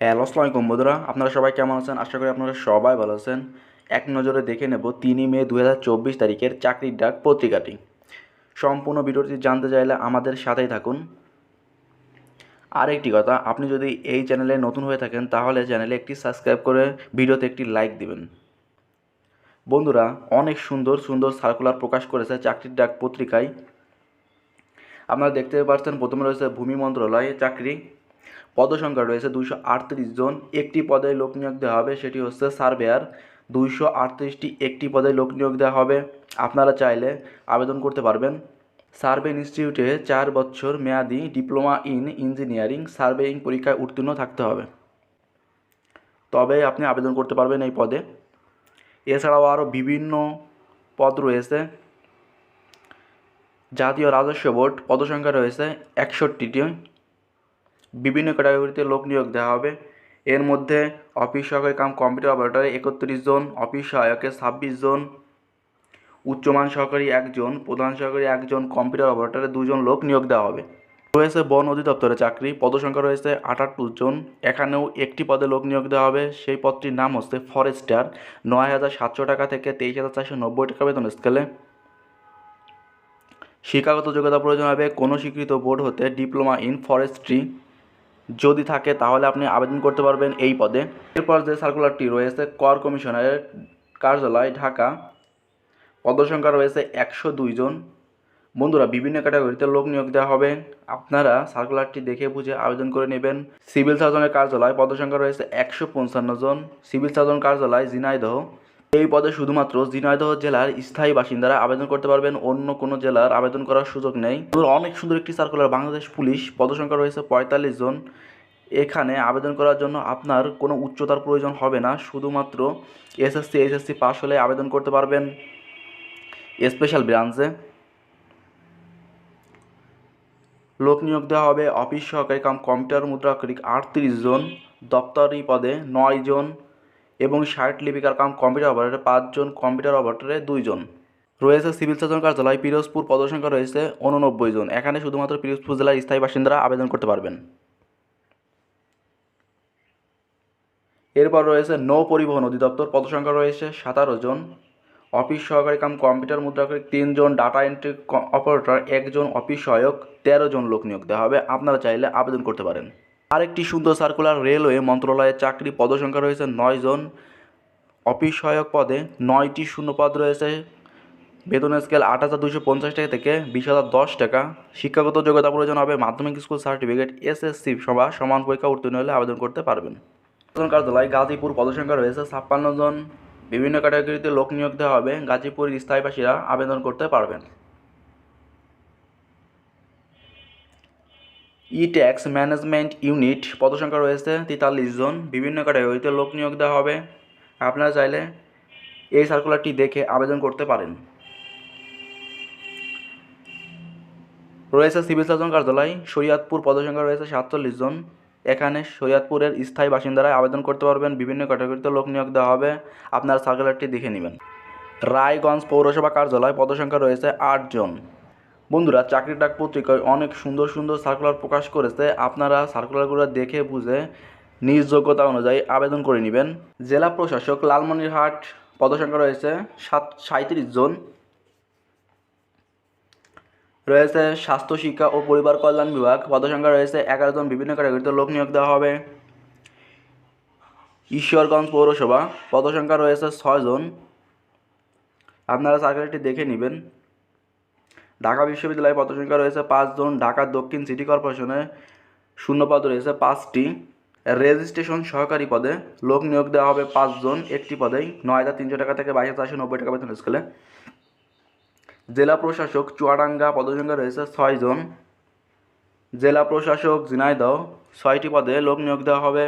Hello, আসসালামু আলাইকুম বন্ধুরা। আপনারা সবাই কেমন আছেন? আশা করি আপনারা সবাই ভালো আছেন। এক নজরে দেখে নেব 3 মে 2024 তারিখের চাকরির ডাক পত্রিকাটি। সম্পূর্ণ ভিডিওটি জানতে চাইলে আমাদের সাথেই থাকুন। আর একটি কথা, আপনি যদি এই চ্যানেলে নতুন হয়ে থাকেন তাহলে চ্যানেলে একটি সাবস্ক্রাইব করে ভিডিওতে একটি লাইক দিবেন। বন্ধুরা, অনেক সুন্দর সুন্দর সার্কুলার প্রকাশ করেছে চাকরির ডাক পত্রিকায়। আপনারা দেখতে পাচ্ছেন প্রথমে রয়েছে ভূমি মন্ত্রণালয়ে চাকরি। পদসংখ্যা রয়েছে 238 জন। একটি পদে লোক নিয়োগ দেওয়া হবে, সেটি হচ্ছে সার্ভেয়ার। 238টি একটি পদে লোক নিয়োগ দেওয়া হবে। আপনারা চাইলে আবেদন করতে পারবেন। সার্ভে ইনস্টিটিউটে 4 বছর মেয়াদি ডিপ্লোমা ইন ইঞ্জিনিয়ারিং সার্ভেয়িং পরীক্ষায় উত্তীর্ণ থাকতে হবে, তবে আপনি আবেদন করতে পারবেন এই পদে। এছাড়াও আরও বিভিন্ন পদ রয়েছে। জাতীয় রাজস্ব বোর্ড পদসংখ্যা রয়েছে 61টি। বিভিন্ন ক্যাটাগরিতে লোক নিয়োগ দেওয়া হবে। এর মধ্যে অফিস সহকারী কাম কম্পিউটার অপারেটরে 31 জন, অফিস সহায়কে 26 জন, উচ্চমান সহকারী 1 জন, প্রধান সহকারী 1 জন, কম্পিউটার অপারেটরে 2 জন লোক নিয়োগ দেওয়া হবে। রয়েছে বন অধিদপ্তরে চাকরি। পদসংখ্যা রয়েছে 58 জন। এখানেও একটি পদে লোক নিয়োগ দেওয়া হবে। সেই পদটির নাম হচ্ছে ফরেস্টার। 9,700 টাকা থেকে 23,490 টাকা বেতন স্কেলে। শিক্ষাগত যোগ্যতা প্রয়োজন হবে কোনো স্বীকৃত বোর্ড হতে ডিপ্লোমা ইন ফরেস্ট্রি যদি থাকে তাহলে আপনি আবেদন করতে পারবেন এই পদে। এরপর যে সার্কুলারটি রয়েছে কর কমিশনারের কার্যালয় ঢাকা। পদসংখ্যা রয়েছে 102 জন। বন্ধুরা, বিভিন্ন ক্যাটাগরিতে লোক নিয়োগ দেওয়া হবে। আপনারা সার্কুলারটি দেখে বুঝে আবেদন করে নেবেন। সিভিল সার্জনের কার্যালয় পদসংখ্যা রয়েছে 155 জন। সিভিল সার্জন কার্যালয় ঝিনাইদহ। এই পদে শুধুমাত্র ঝিনাইদহ জেলার স্থায়ী বাসিন্দারা আবেদন করতে পারবেন, অন্য কোনো জেলার আবেদন করার সুযোগ নেই। অনেক সুন্দর একটি সার্কুলার বাংলাদেশ পুলিশ। পদসংখ্যা রয়েছে 45 জন। এখানে আবেদন করার জন্য আপনার কোনো উচ্চতার প্রয়োজন হবে না, শুধুমাত্র এসএসসি এইচএসসি পাস হলে আবেদন করতে পারবেন স্পেশাল ব্রাঞ্চে। লোক নিয়োগ দেওয়া হবে অফিস সহকারী কাম কম্পিউটার মুদ্রাক্ষরিক 38 জন, দপ্তরি পদে 9 জন এবং 60 লিপিকার কাম কম্পিউটার অপারেটরে 5 জন, কম্পিউটার অপারেটরে 2 জন। রয়েছে সিভিল সার্জন কার্যালয় পিরোজপুর। পদসংখ্যা রয়েছে 89 জন। এখানে শুধুমাত্র পিরোজপুর জেলার স্থায়ী বাসিন্দারা আবেদন করতে পারবেন। এরপর রয়েছে নৌ পরিবহন অধিদপ্তর। পদসংখ্যা রয়েছে 17 জন। অফিস সহকারী কাম কম্পিউটার মুদ্রাক্ষরিক 3 জন, ডাটা এন্ট্রি অপারেটর 1 জন, অফিস সহায়ক 13 জন লোক নিয়োগ দেওয়া হবে। আপনারা চাইলে আবেদন করতে পারেন। আরেকটি সুন্দর সার্কুলার রেলওয়ে মন্ত্রণালয়ের চাকরি। পদসংখ্যা রয়েছে 9 জন। অফিস সহায়ক পদে 9টি শূন্যপদ রয়েছে। বেতন স্কেল 8,250 টাকা থেকে 20,010 টাকা। শিক্ষাগত যোগ্যতা প্রয়োজন হবে মাধ্যমিক স্কুল সার্টিফিকেট, এসএসসি বা সমান পরীক্ষা উত্তীর্ণ হলে আবেদন করতে পারবেন। কার্যালয় গাজীপুর। পদসংখ্যা রয়েছে 56 জন। বিভিন্ন ক্যাটাগরিতে লোক নিয়োগ দেওয়া হবে। গাজীপুরের স্থায়ীবাসীরা আবেদন করতে পারবেন। ই ট্যাক্স ম্যানেজমেন্ট ইউনিট। পদসংখ্যা রয়েছে 43 জন। বিভিন্ন ক্যাটাগরিতে লোক নিয়োগ দেওয়া হবে। আপনারা চাইলে এই সার্কুলারটি দেখে আবেদন করতে পারেন। রয়েছে সিভিল সার্জন কার্যালয় শরীয়তপুর। পদসংখ্যা রয়েছে 47 জন। এখানে শরীয়তপুরের স্থায়ী বাসিন্দারা আবেদন করতে পারবেন। বিভিন্ন ক্যাটাগরিতে লোক নিয়োগ দেওয়া হবে। আপনার সার্কুলারটি দেখে নেবেন। রায়গঞ্জ পৌরসভা কার্যালয়। পদসংখ্যা রয়েছে 8 জন। বন্ধুরা, চাকরির ডাক পত্রিকায় অনেক সুন্দর সুন্দর সার্কুলার প্রকাশ করেছে। আপনারা সার্কুলারগুলো দেখে বুঝে নিজ যোগ্যতা অনুযায়ী আবেদন করে নেবেন। জেলা প্রশাসক লালমনিরহাট। পদসংখ্যা রয়েছে 37 জন। রয়েছে স্বাস্থ্য শিক্ষা ও পরিবার কল্যাণ বিভাগ। পদসংখ্যা রয়েছে 11 জন। বিভিন্ন ক্যাটাগরিতে লোক নিয়োগ দেওয়া হবে। ঈশ্বরগঞ্জ পৌরসভা। পদসংখ্যা রয়েছে 6 জন। আপনারা সার্কুলারটি দেখে নেবেন। ঢাকা বিশ্ববিদ্যালয়ে পদসংখ্যা রয়েছে 5 জন। ঢাকা দক্ষিণ সিটি কর্পোরেশনে শূন্যপদ রয়েছে 5টি। রেজিস্ট্রেশন সহকারী পদে লোক নিয়োগ দেওয়া হবে 5 জন। একটি পদেই 9,300 টাকা থেকে 22,490 টাকা বেতন স্কেলে। জেলা প্রশাসক চুয়াডাঙ্গা। পদসংখ্যা রয়েছে 6 জন। জেলা প্রশাসক ঝিনাইদহ। 6টি পদে লোক নিয়োগ দেওয়া হবে।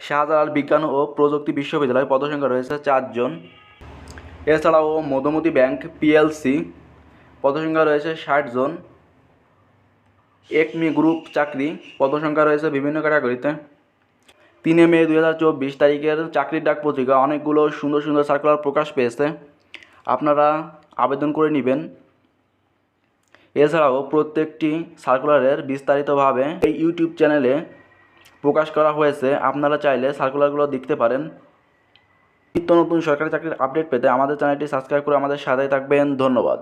শাহজালাল বিজ্ঞান ও প্রযুক্তি বিশ্ববিদ্যালয়। পদসংখ্যা রয়েছে 4 জন। এছাড়াও মধুমতি ব্যাংক পিএলসি। পদসংখ্যা রয়েছে 60 জন। একমি গ্রুপ চাকরি। পদসংখ্যা রয়েছে বিভিন্ন ক্যাটাগরিতে। 3 মে 2024 তারিখের চাকরির ডাক পত্রিকা অনেকগুলো সুন্দর সুন্দর সার্কুলার প্রকাশ পেয়েছে। আপনারা আবেদন করে নেবেন। এছাড়াও প্রত্যেকটি সার্কুলারের বিস্তারিতভাবে এই ইউটিউব চ্যানেলে প্রকাশ করা হয়েছে। আপনারা চাইলে সার্কুলারগুলো দেখতে পারেন। নিত্য নতুন সরকারি চাকরির আপডেট পেতে আমাদের চ্যানেলটি সাবস্ক্রাইব করে আমাদের সাথেই থাকবেন। ধন্যবাদ।